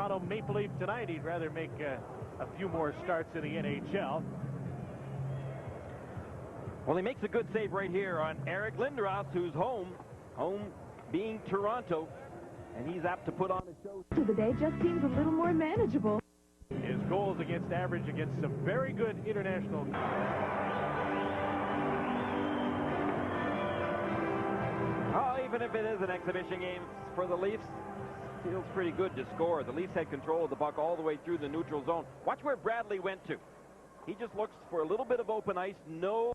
Toronto Maple Leaf tonight. He'd rather make a few more starts in the NHL. Well, he makes a good save right here on Eric Lindros, who's home being Toronto, and he's apt to put on a show. The day just seems a little more manageable. His goals against average against some very good international. Oh, even if it is an exhibition game for the Leafs, feels pretty good to score. The Leafs had control of the puck all the way through the neutral zone. Watch where Bradley went to. He just looks for a little bit of open ice. No.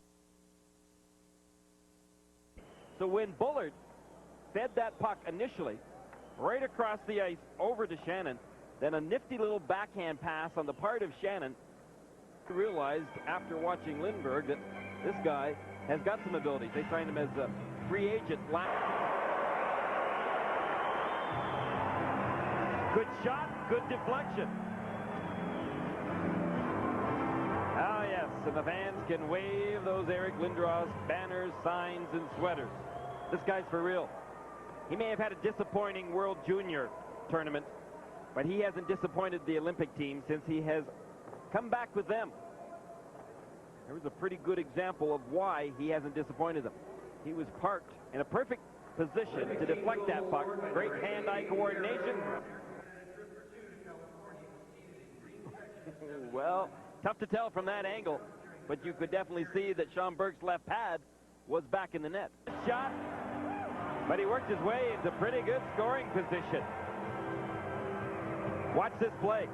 So when Bullard fed that puck initially right across the ice over to Shannon, then a nifty little backhand pass on the part of Shannon, realized after watching Lindbergh that this guy has got some abilities. They signed him as a free agent last. Good shot, good deflection. Oh yes, and the fans can wave those Eric Lindros banners, signs, and sweaters. This guy's for real. He may have had a disappointing World Junior tournament, but he hasn't disappointed the Olympic team since he has come back with them. There was a pretty good example of why he hasn't disappointed them. He was parked in a perfect position to deflect that puck. Great hand-eye coordination. Well, tough to tell from that angle, but you could definitely see that Sean Burke's left pad was back in the net. Shot, but he worked his way into pretty good scoring position. Watch this play.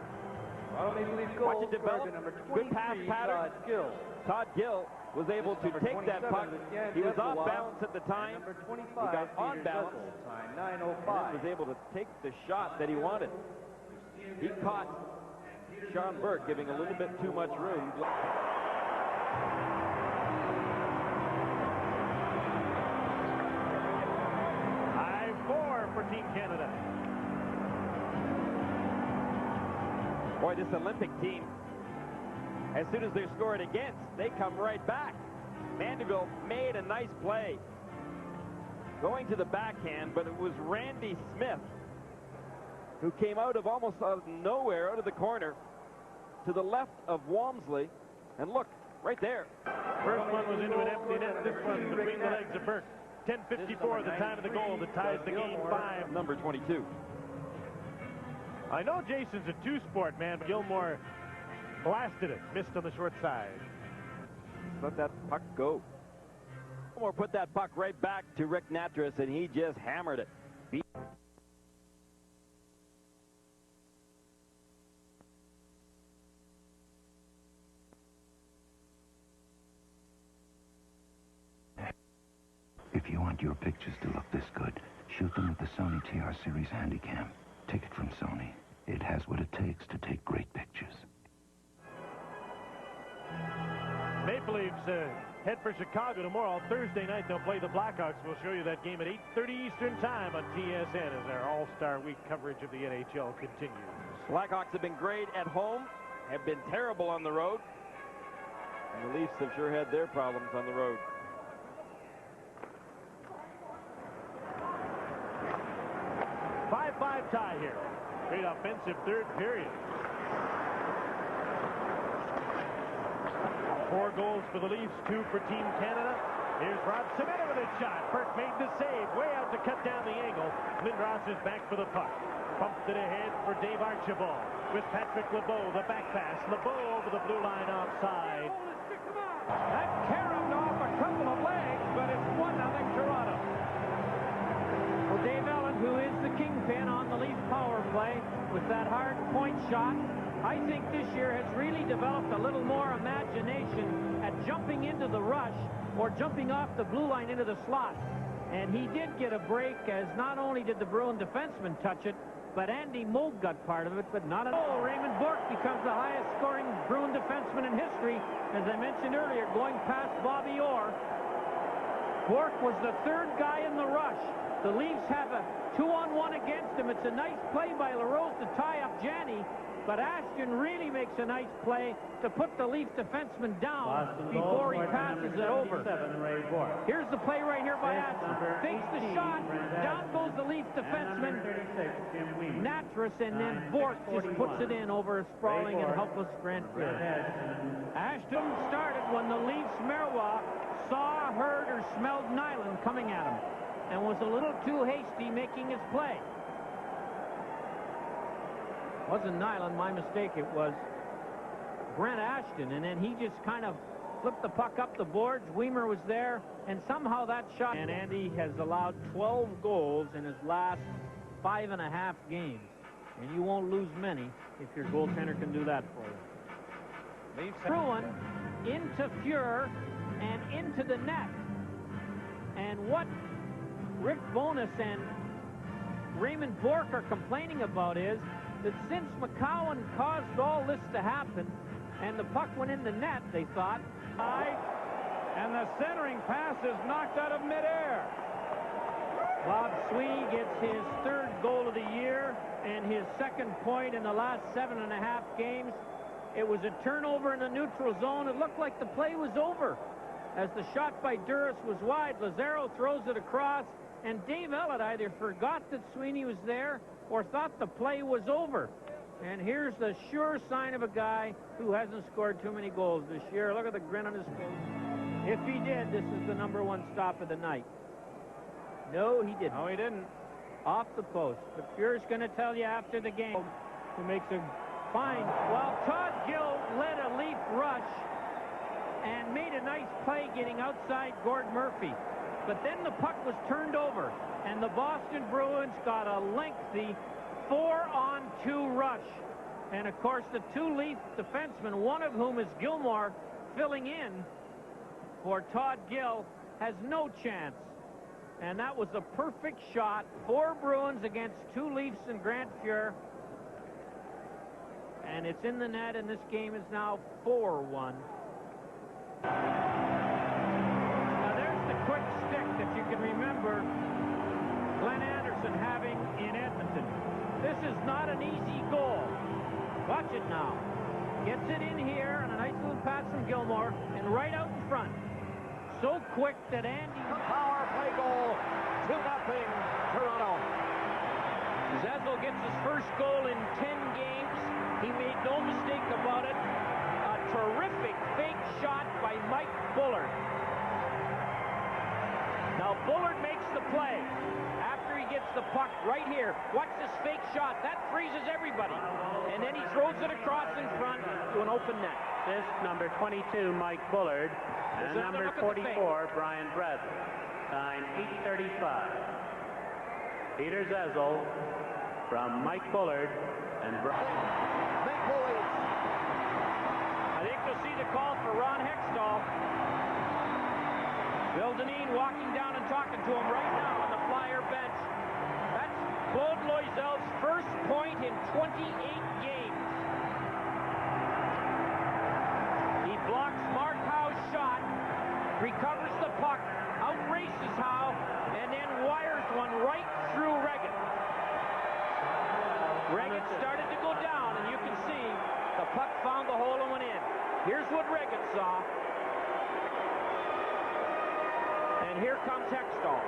Watch it develop. Good pass pattern. Todd Gill was able to take that puck. He was off balance at the time. He got on balance and was able to take the shot that he wanted. He caught Sean Burke giving a little bit too much room. High 4 for Team Canada. Boy, this Olympic team, as soon as they're scored against, they come right back. Mandeville made a nice play going to the backhand, but it was Randy Smith who came out of almost out of nowhere, out of the corner, to the left of Walmsley. And look, right there. First one was into an empty net. This one between the legs of Burke. 10:54 the time of the goal that ties the game 5. Number 22. I know Jason's a two-sport man, but Gilmore blasted it. Missed on the short side. Let that puck go. Gilmore put that puck right back to Rick Natras, and he just hammered it. If you want your pictures to look this good, shoot them with the Sony TR Series Handycam. Take it from Sony. It has what it takes to take great pictures. Maple Leafs head for Chicago tomorrow. Thursday night they'll play the Blackhawks. We'll show you that game at 8:30 Eastern time on TSN as our All-Star Week coverage of the NHL continues. Blackhawks have been great at home, have been terrible on the road. And the Leafs have sure had their problems on the road. Five tie here. Great offensive third period. 4 goals for the Leafs, 2 for Team Canada. Here's Rob Cimetta with a shot. Burke made the save, way out to cut down the angle. Lindros is back for the puck. Pumped it ahead for Dave Archibald. With Patrick LeBeau, the back pass. LeBeau over the blue line offside. That caromed off a couple of legs, but it's 1-0 Toronto. Well, Dave Ellen, who is the kingpin on the Leaf power play with that hard point shot, I think this year has really developed a little more imagination at jumping into the rush or jumping off the blue line into the slot. And he did get a break, as not only did the Bruin defenseman touch it, but Andy Moog got part of it, but not at all. Raymond Bourque becomes the highest scoring Bruin defenseman in history, as I mentioned earlier, going past Bobby Orr. Bourque was the 3rd guy in the rush. The Leafs have a 2-on-1 against him. It's a nice play by LaRose to tie up Janney, but Ashton really makes a nice play to put the Leaf defenseman down before he passes it over. Here's the play right here by Ashton. Fakes the shot. Down goes the Leaf defenseman, Natras, and then Bork just puts it in over a sprawling and helpless Grant Fuhr. Ashton started when the Leafs Merwa saw, heard, or smelled Nyland coming at him and was a little too hasty making his play. Wasn't Nyland, my mistake. It was Brent Ashton, and then he just kind of flipped the puck up the boards. Weimer was there, and somehow that shot. And Andy has allowed 12 goals in his last 5.5 games, and you won't lose many if your goaltender can do that for you. Bruin into Fuhr and into the net. And what Rick Bowness and Raymond Bork are complaining about is that since McCowan caused all this to happen and the puck went in the net, they thought, and the centering pass is knocked out of midair. Bob Sweeney gets his 3rd goal of the year and his 2nd point in the last 7.5 games. It was a turnover in the neutral zone. It looked like the play was over as the shot by Duras was wide. Lazaro throws it across, and Dave Ellett either forgot that Sweeney was there or thought the play was over. And here's the sure sign of a guy who hasn't scored too many goals this year. Look at the grin on his face. If he did, this is the #1 stop of the night. No, he didn't. No, he didn't. Off the post. But Fuhr's going to tell you after the game who makes a fine. Well, Todd Gill led a Leaf rush and made a nice play getting outside Gord Murphy. But then the puck was turned over, and the Boston Bruins got a lengthy 4-on-2 rush. And, of course, the 2 Leaf defensemen, one of whom is Gilmore, filling in for Todd Gill, has no chance. And that was a perfect shot. 4 Bruins against 2 Leafs and Grant Fuhr. And it's in the net, and this game is now 4-1. Now, there's the quick stick that you can remember Glenn Anderson having in Edmonton. This is not an easy goal. Watch it now. Gets it in here on a nice little pass from Gilmore and right out in front. So quick that Andy... Power play goal, 2-0 Toronto. Zezel gets his first goal in 10 games. He made no mistake about it. A terrific fake shot by Mike Bullard. Now Bullard makes the play after he gets the puck right here. Watch this fake shot. That freezes everybody. And then he throws it across in front to an open net. This number 22, Mike Bullard, and number 44, Brian Bradley. Signed 835. Peter Zezel from Mike Bullard and Brian. I think you'll see the call for Ron Hextall. Bill Dineen walking down and talking to him right now on the Flyer bench. That's Claude Loisel's first point in 28 games. He blocks Mark Howe's shot, recovers the puck, outraces Howe, and then wires one right through Regan. Regan started to go down, and you can see the puck found the hole and went in. Here's what Regan saw. And here comes Hextall.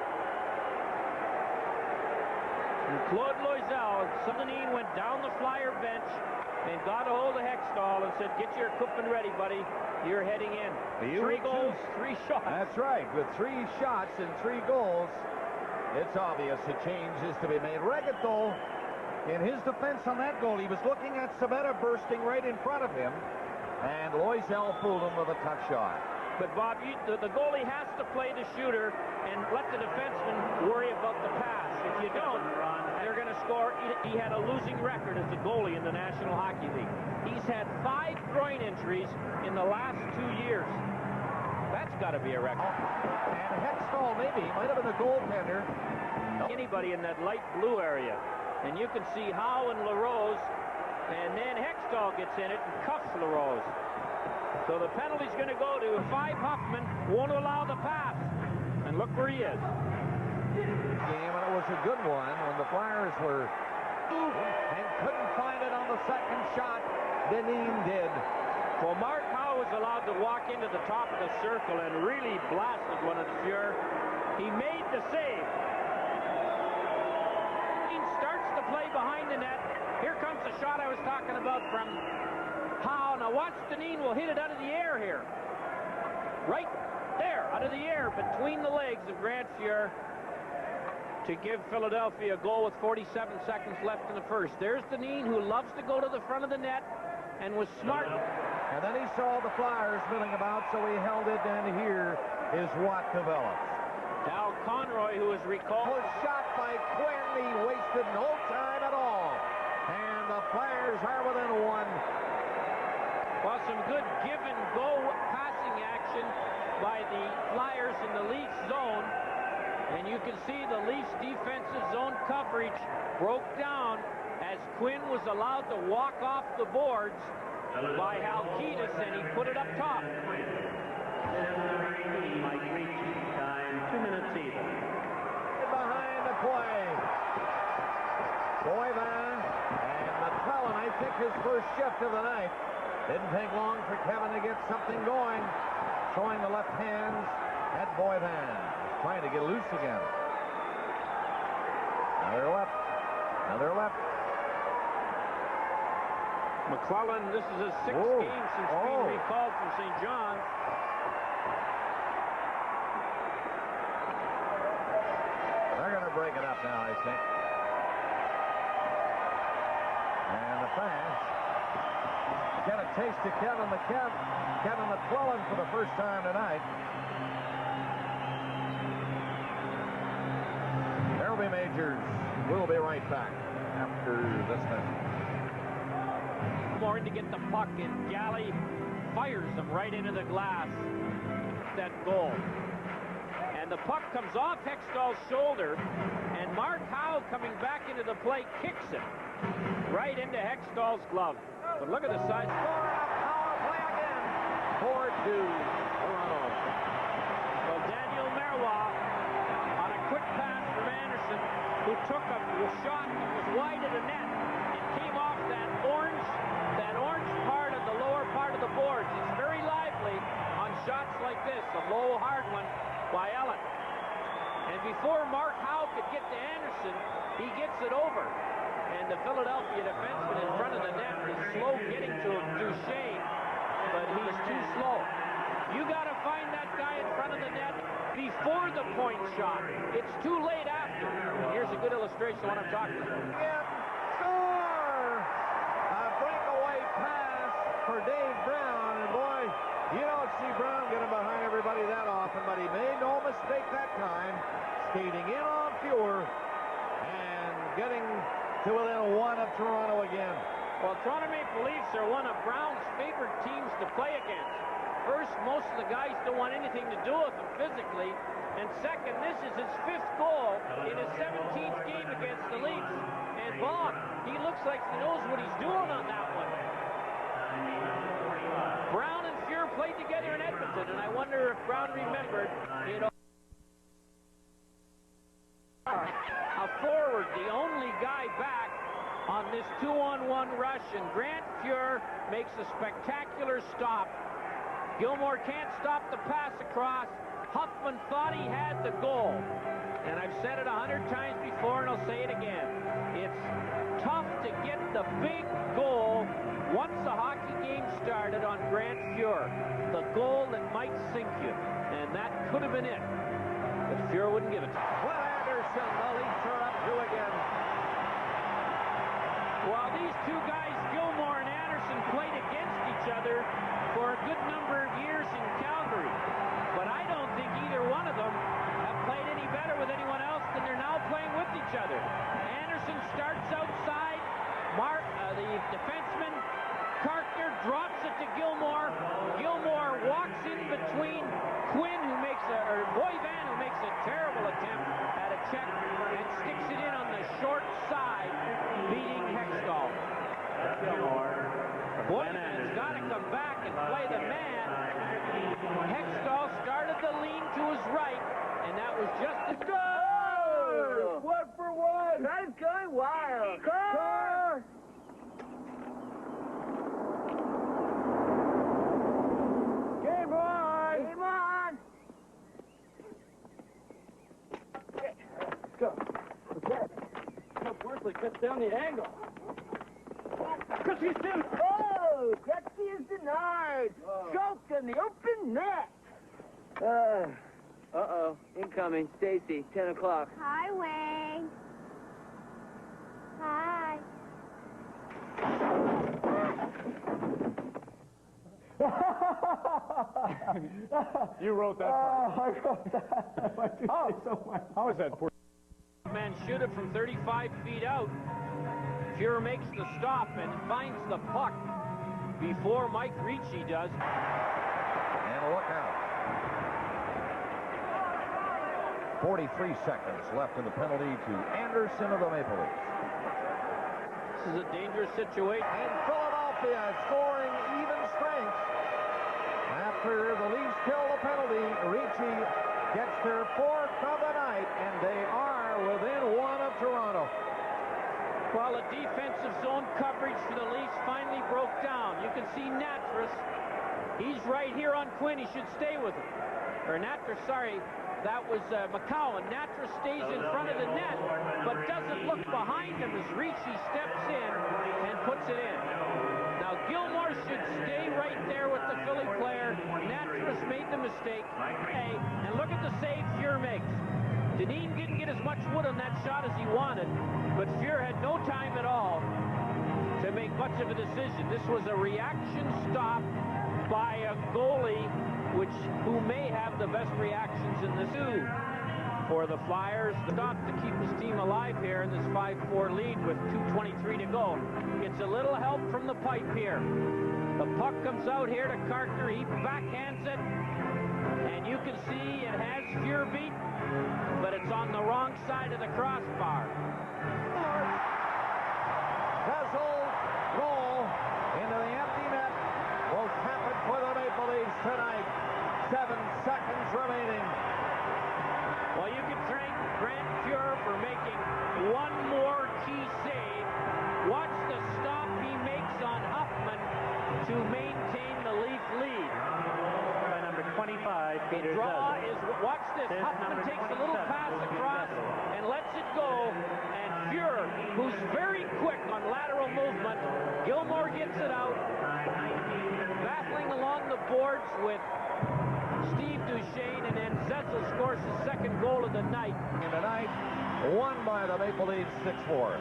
And Claude Loisel, Sundin went down the Flyer bench and got a hold of Hextall and said, get your equipment ready, buddy. You're heading in. 3 goals, 3 shots. That's right. With 3 shots and 3 goals, it's obvious a change is to be made. Regan, though, in his defense on that goal, he was looking at Savetta bursting right in front of him, and Loisel fooled him with a tough shot. But, Bob, the goalie has to play the shooter and let the defenseman worry about the pass. If you don't, they're going to score. He had a losing record as the goalie in the National Hockey League. He's had 5 groin injuries in the last 2 years. That's got to be a record. And Hextall, maybe, might have been the goaltender. Anybody in that light blue area. And you can see Howe and LaRose, and then Hextall gets in it and cuffs LaRose. So the penalty's going to go to 5 Huffman, won't allow the pass. And look where he is. Game, and it was a good one when the Flyers were and couldn't find it on the second shot. Dineen did. Well, Mark Howe was allowed to walk into the top of the circle and really blasted one at Fuhr. He made the save. He starts to play behind the net. Here comes the shot I was talking about from Howe. Now watch, Dineen will hit it out of the air here. Right there, out of the air, between the legs of Grant Fuhr, to give Philadelphia a goal with 47 seconds left in the first. There's Dineen, who loves to go to the front of the net and was smart. And then he saw the Flyers milling about, so he held it, and here is what develops. Now Conroy, who is recalled. Was shot by Quinn. He wasted no time at all. And the Flyers are within one. Well, some good give-and-go passing action by the Flyers in the Leafs zone. And you can see the Leafs defensive zone coverage broke down as Quinn was allowed to walk off the boards by Halkitis, and he put it up top. Mike Ricci, time 2 minutes even. Behind the play. Boyvan and McClellan, I think his first shift of the night. Didn't take long for Kevin to get something going. Showing the left hands at Boyvan. Trying to get loose again. Another left. Another left. McClellan, this is his sixth game since being recalled from St. John's. They're going to break it up now, I think. And the fans get a taste of Kevin McClellan for the first time tonight. There'll be Majors. We'll be right back after this minute. More in to get the puck, and Galley fires them right into the glass. That goal. And the puck comes off Hextall's shoulder, and Mark Howe, coming back into the play, kicks it right into Hextall's glove. But look at the size. Power play again. 4-2 Toronto. Well, Daniel Marois on a quick pass from Anderson, who took a shot that was wide of the net. It came off that orange part of the lower part of the boards. It's very lively on shots like this. A low, hard one by Ellen. And before Mark Howe could get to Anderson, he gets it over. And the Philadelphia defenseman in front of the net is slow getting to him, Duchesne, but he's too slow. You got to find that guy in front of the net before the point shot. It's too late after. Here's a good illustration of what I'm talking about. Score! A breakaway pass for Dave Brown, and boy, you don't see Brown getting behind everybody that often, but he made no mistake that time, skating in on Fuhr and getting to within one of Toronto again. Well, Toronto Maple Leafs are one of Brown's favorite teams to play against. First, most of the guys don't want anything to do with him physically. And second, this is his 5th goal in his 17th game against the Leafs. And Bob, he looks like he knows what he's doing on that one. Brown and Fuhr played together in Edmonton, and I wonder if Brown remembered, a forward, the only guy back on this 2-on-1 rush, and Grant Fuhr makes a spectacular stop. Gilmore can't stop the pass across. Huffman thought he had the goal. And I've said it 100 times before, and I'll say it again. It's tough to get the big goal once the hockey game started on Grant Fuhr. The goal that might sink you. And that could have been it. But Fuhr wouldn't give it to him. Well, Anderson, the Leafs are up 2 again. While these two guys, Gilmore and Anderson, played against each other for a good number of years in Calgary. But I don't think either one of them have played any better with anyone else than they're now playing with each other. Anderson starts outside. The defenseman, Kartner, drops it to Gilmore. Gilmore walks in between Quinn, Boyvan, who makes a terrible attempt at a check and sticks it in on the short side, beating Hextall. Boyvan's got to come back and play the man. Hextall started the lean to his right, and that was just a goal! 1 for 1! That's going wild! Goal! nicely cuts down the angle. Gretzky's in. Oh, Gretzky is denied. Choked in the open net. Uh-oh. Incoming. Stacy, 10 o'clock. Hi, Wayne. Hi. You wrote that part. I wrote that. How is that? Man shoot it from 35 feet out. Fuhrer makes the stop and finds the puck before Mike Ricci does. And look out. 43 seconds left in the penalty to Anderson of the Maple Leafs. This is a dangerous situation. And Philadelphia scoring even strength. After the Leafs kill the penalty, Ricci gets their fourth of the night, and they are within one of Toronto. Well, the defensive zone coverage for the Leafs finally broke down. You can see Natras. He's right here on Quinn. He should stay with him. Or Natras, sorry. That was McCowan. Natras stays in front of the net, but doesn't look behind him as Ricci steps in and puts it in. Now, Gilmore should stay right there with the Philly player. Natras made the mistake. Hey, and look at the save Fuhrer makes. Dineen didn't get as much wood on that shot as he wanted, but Fuhrer had no time at all to make much of a decision. This was a reaction stop by a goalie who may have the best reactions in the two. For the Flyers, the stop to keep his team alive here in this 5-4 lead with 2:23 to go. Gets a little help from the pipe here. The puck comes out here to Carter. He backhands it, and you can see it has Fuhrer beat, but it's on the wrong side of the crossbar. Vessel goal into the empty net will cap it for the Maple Leafs tonight. 7 seconds remaining. Well, you can thank Grant Fuhrer for making one more key save. Watch the stop he makes on Huffman to maintain the Leaf lead. By number 25, Peter Draw Zezzo. is, watch this, There's Huffman number takes a little 27, pass across Zezzo. and lets it go, and Fuhrer, who's very quick on lateral movement, Gilmore gets it out, battling along the boards with Steve Duchesne, and then Zezzo scores his second goal of the night. And tonight, won by the Maple Leafs 6-4. Well,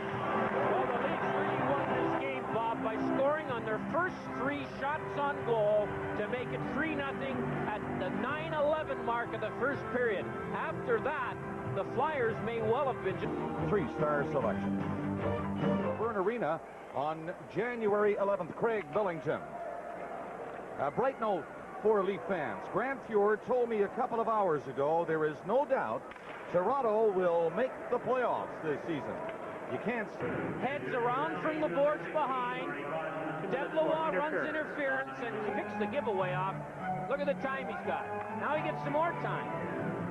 the Leafs really won this game, Bob, by scoring on their first 3 shots on goal to make it 3-0 at the 9:11 mark of the first period. After that, the Flyers may well have been 3-star selection. Byrne Arena on January 11th. Craig Billington. A bright note for Leaf fans. Grant Fuhrer told me a couple of hours ago there is no doubt Toronto will make the playoffs this season. You can't see. heads around from the boards behind. Deblois runs interference and picks the giveaway off. Look at the time he's got. Now he gets some more time.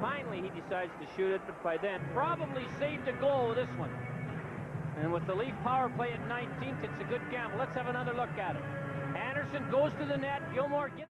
Finally, he decides to shoot it, but by then probably saved a goal with this one. And with the Leaf power play at 19th, it's a good gamble. Let's have another look at it. Anderson goes to the net. Gilmore gets